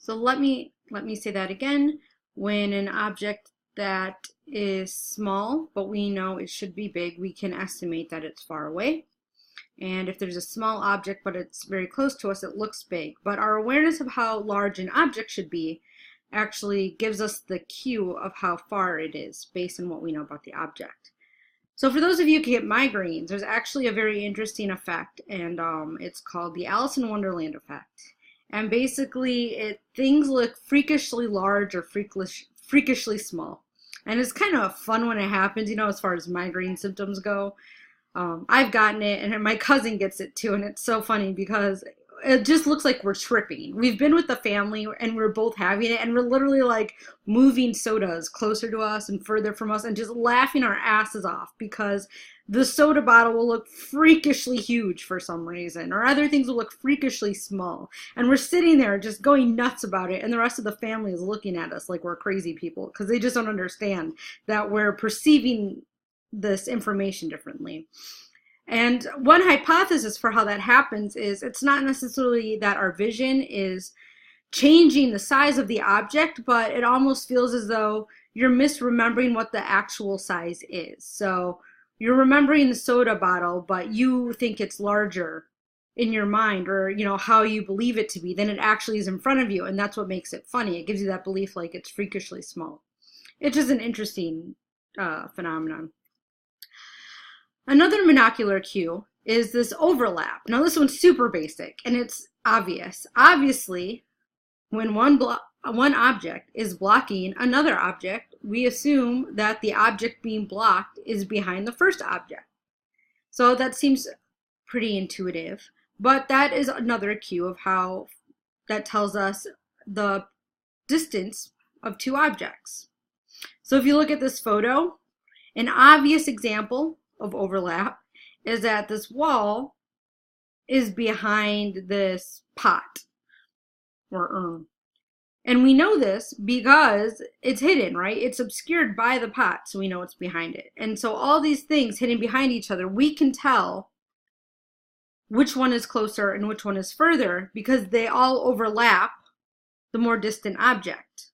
So let me say that again. When an object that is small, but we know it should be big, we can estimate that it's far away. And if there's a small object, but it's very close to us, it looks big. But our awareness of how large an object should be actually gives us the cue of how far it is based on what we know about the object. So for those of you who get migraines, there's actually a very interesting effect, and it's called the Alice in Wonderland effect. And basically, things look freakishly large or freakishly small. And it's kind of fun when it happens, as far as migraine symptoms go. I've gotten it, and my cousin gets it too, and it's so funny because it just looks like we're tripping. We've been with the family, and we're both having it, and we're literally like moving sodas closer to us and further from us and just laughing our asses off because the soda bottle will look freakishly huge for some reason, or other things will look freakishly small. And we're sitting there just going nuts about it, and the rest of the family is looking at us like we're crazy people because they just don't understand that we're perceiving this information differently. And one hypothesis for how that happens is it's not necessarily that our vision is changing the size of the object, but it almost feels as though you're misremembering what the actual size is. So you're remembering the soda bottle, but you think it's larger in your mind, or how you believe it to be, than it actually is in front of you, and that's what makes it funny. It gives you that belief like it's freakishly small. It's just an interesting phenomenon. Another monocular cue is this overlap. Now this one's super basic and it's obvious. Obviously, when one object is blocking another object, we assume that the object being blocked is behind the first object. So that seems pretty intuitive, but that is another cue of how that tells us the distance of two objects. So if you look at this photo, an obvious example of overlap is that this wall is behind this pot or urn. And we know this because it's hidden, right? It's obscured by the pot, so we know it's behind it. And so all these things hidden behind each other, we can tell which one is closer and which one is further because they all overlap the more distant object.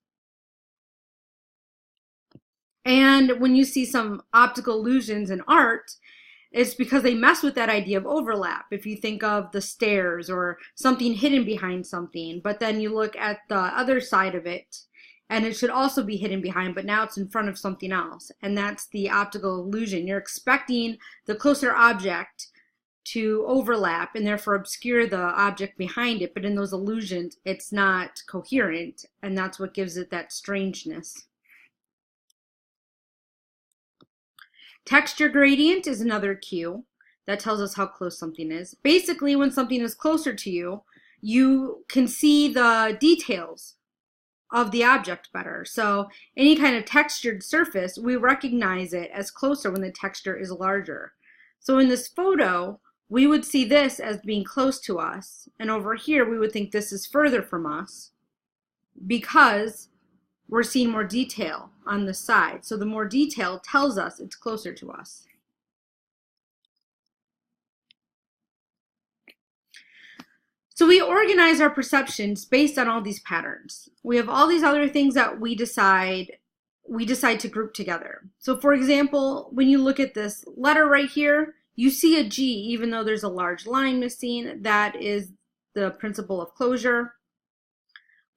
And when you see some optical illusions in art, it's because they mess with that idea of overlap. If you think of the stairs or something hidden behind something, but then you look at the other side of it and it should also be hidden behind, but now it's in front of something else. And that's the optical illusion. You're expecting the closer object to overlap and therefore obscure the object behind it, but in those illusions, it's not coherent, and that's what gives it that strangeness. Texture gradient is another cue that tells us how close something is. Basically, when something is closer to you, you can see the details of the object better. So any kind of textured surface, we recognize it as closer when the texture is larger. So in this photo, we would see this as being close to us, and over here we would think this is further from us because we're seeing more detail on the side. So the more detail tells us it's closer to us. So we organize our perceptions based on all these patterns. We have all these other things that we decide to group together. So for example, when you look at this letter right here, you see a G even though there's a large line missing. That is the principle of closure.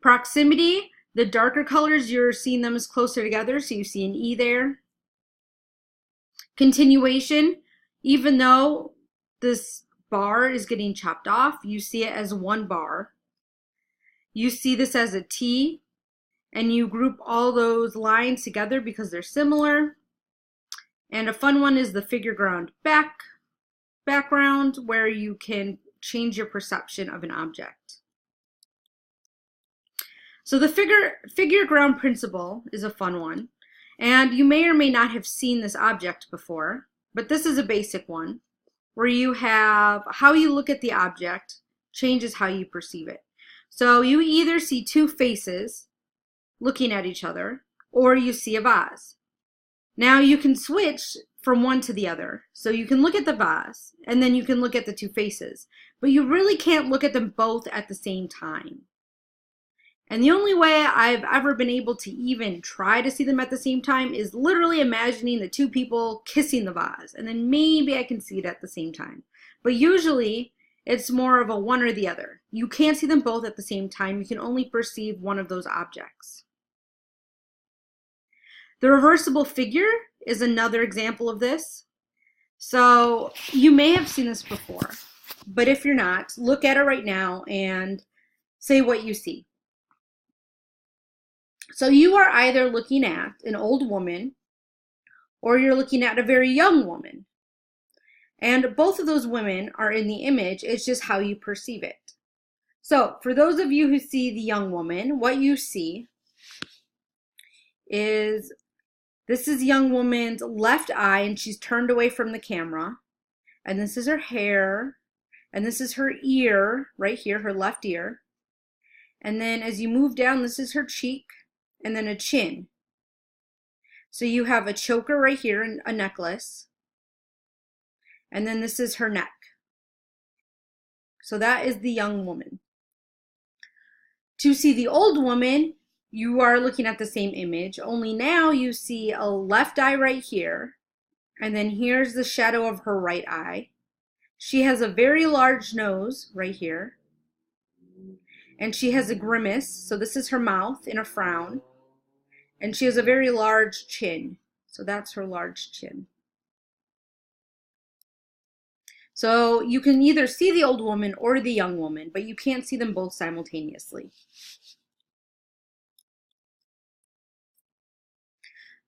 Proximity, the darker colors, you're seeing them as closer together, so you see an E there. Continuation, even though this bar is getting chopped off, you see it as one bar. You see this as a T, and you group all those lines together because they're similar. And a fun one is the figure ground background, where you can change your perception of an object. So the figure ground principle is a fun one, and you may or may not have seen this object before, but this is a basic one where you have how you look at the object changes how you perceive it. So you either see two faces looking at each other, or you see a vase. Now you can switch from one to the other. So you can look at the vase and then you can look at the two faces, but you really can't look at them both at the same time. And the only way I've ever been able to even try to see them at the same time is literally imagining the two people kissing the vase. And then maybe I can see it at the same time. But usually it's more of a one or the other. You can't see them both at the same time. You can only perceive one of those objects. The reversible figure is another example of this. So you may have seen this before, but if you're not, look at it right now and say what you see. So you are either looking at an old woman or you're looking at a very young woman. And both of those women are in the image. It's just how you perceive it. So for those of you who see the young woman, what you see is this is young woman's left eye and she's turned away from the camera. And this is her hair. And this is her ear right here, her left ear. And then as you move down, this is her cheek and then a chin. So you have a choker right here and a necklace. And then this is her neck. So that is the young woman. To see the old woman, you are looking at the same image, only now you see a left eye right here, and then here's the shadow of her right eye. She has a very large nose right here, and she has a grimace, so this is her mouth in a frown, and she has a very large chin, so that's her large chin. So you can either see the old woman or the young woman, but you can't see them both simultaneously.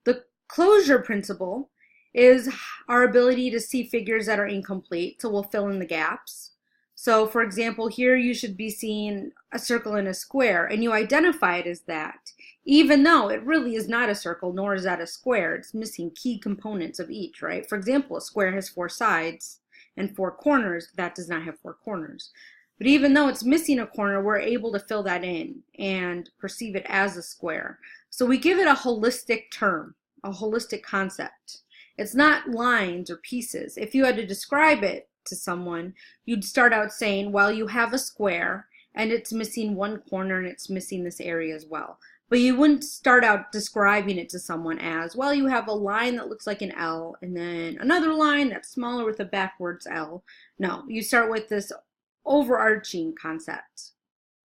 The closure principle is our ability to see figures that are incomplete, so we'll fill in the gaps. So for example, here you should be seeing a circle and a square, and you identify it as that, even though it really is not a circle, nor is that a square. It's missing key components of each, right? For example, a square has 4 sides and 4 corners. That does not have 4 corners. But even though it's missing a corner, we're able to fill that in and perceive it as a square. So we give it a holistic term, a holistic concept. It's not lines or pieces. If you had to describe it to someone, you'd start out saying, well, you have a square and it's missing one corner and it's missing this area as well. But you wouldn't start out describing it to someone as, well, you have a line that looks like an L and then another line that's smaller with a backwards L. No, you start with this overarching concept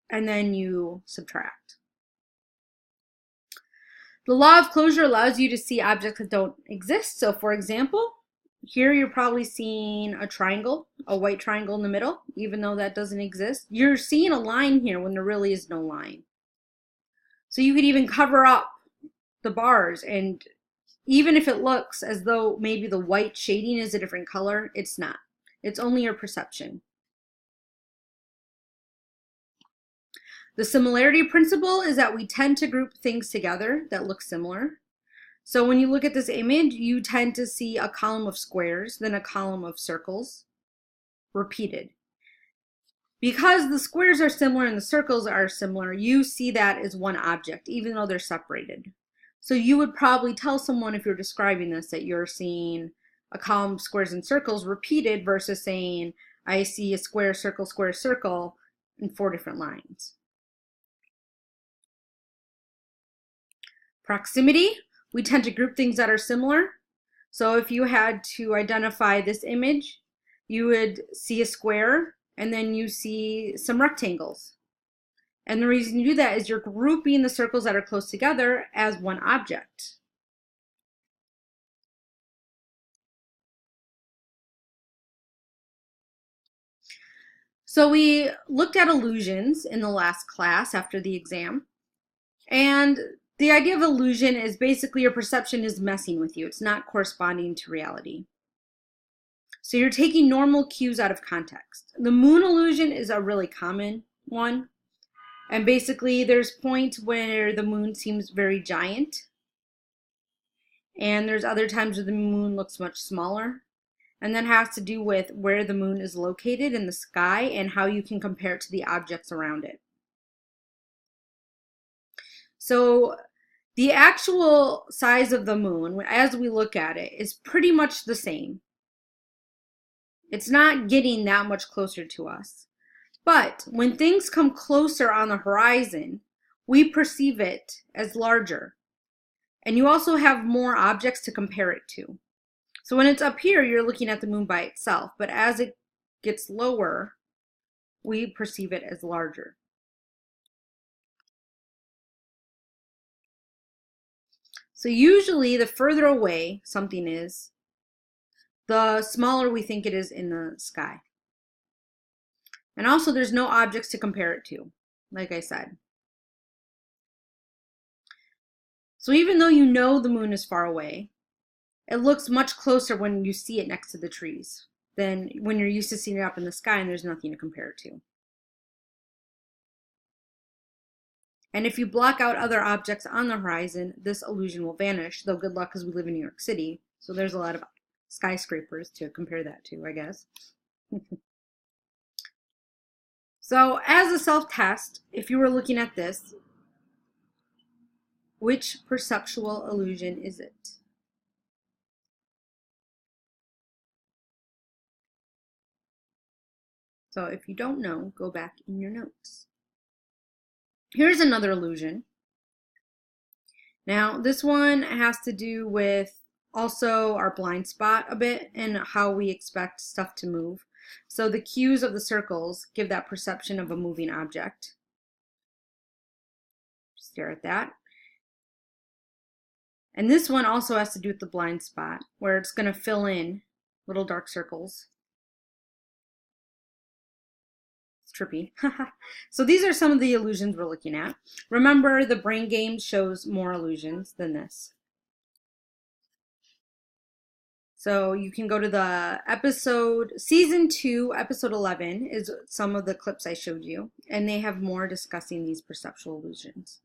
and then you subtract. The law of closure allows you to see objects that don't exist. So for example, here you're probably seeing a triangle, a white triangle in the middle, even though that doesn't exist. You're seeing a line here when there really is no line. So you could even cover up the bars, and even if it looks as though maybe the white shading is a different color, it's not. It's only your perception. The similarity principle is that we tend to group things together that look similar. So when you look at this image, you tend to see a column of squares, then a column of circles repeated. Because the squares are similar and the circles are similar, you see that as one object, even though they're separated. So you would probably tell someone if you're describing this that you're seeing a column of squares and circles repeated versus saying, I see a square, circle in 4 different lines. Proximity, we tend to group things that are similar. So if you had to identify this image, you would see a square and then you see some rectangles. And the reason you do that is you're grouping the circles that are close together as one object. So we looked at illusions in the last class after the exam. And the idea of illusion is basically your perception is messing with you. It's not corresponding to reality. So you're taking normal cues out of context. The moon illusion is a really common one. And basically there's points where the moon seems very giant. And there's other times where the moon looks much smaller. And that has to do with where the moon is located in the sky and how you can compare it to the objects around it. So the actual size of the moon, as we look at it, is pretty much the same. It's not getting that much closer to us. But when things come closer on the horizon, we perceive it as larger. And you also have more objects to compare it to. So when it's up here, you're looking at the moon by itself, but as it gets lower, we perceive it as larger. So usually the further away something is, the smaller we think it is in the sky. And also there's no objects to compare it to, like I said. So even though you know the moon is far away, it looks much closer when you see it next to the trees than when you're used to seeing it up in the sky and there's nothing to compare it to. And if you block out other objects on the horizon, this illusion will vanish, though good luck because we live in New York City, so there's a lot of skyscrapers to compare that to, I guess. So as a self-test, if you were looking at this, which perceptual illusion is it? So if you don't know, go back in your notes. Here's another illusion. Now, this one has to do with also our blind spot a bit and how we expect stuff to move. So the cues of the circles give that perception of a moving object. Stare at that. And this one also has to do with the blind spot, where it's going to fill in little dark circles. It's trippy. So these are some of the illusions we're looking at. Remember, the brain game shows more illusions than this. So you can go to the season 2, episode 11 is some of the clips I showed you, and they have more discussing these perceptual illusions.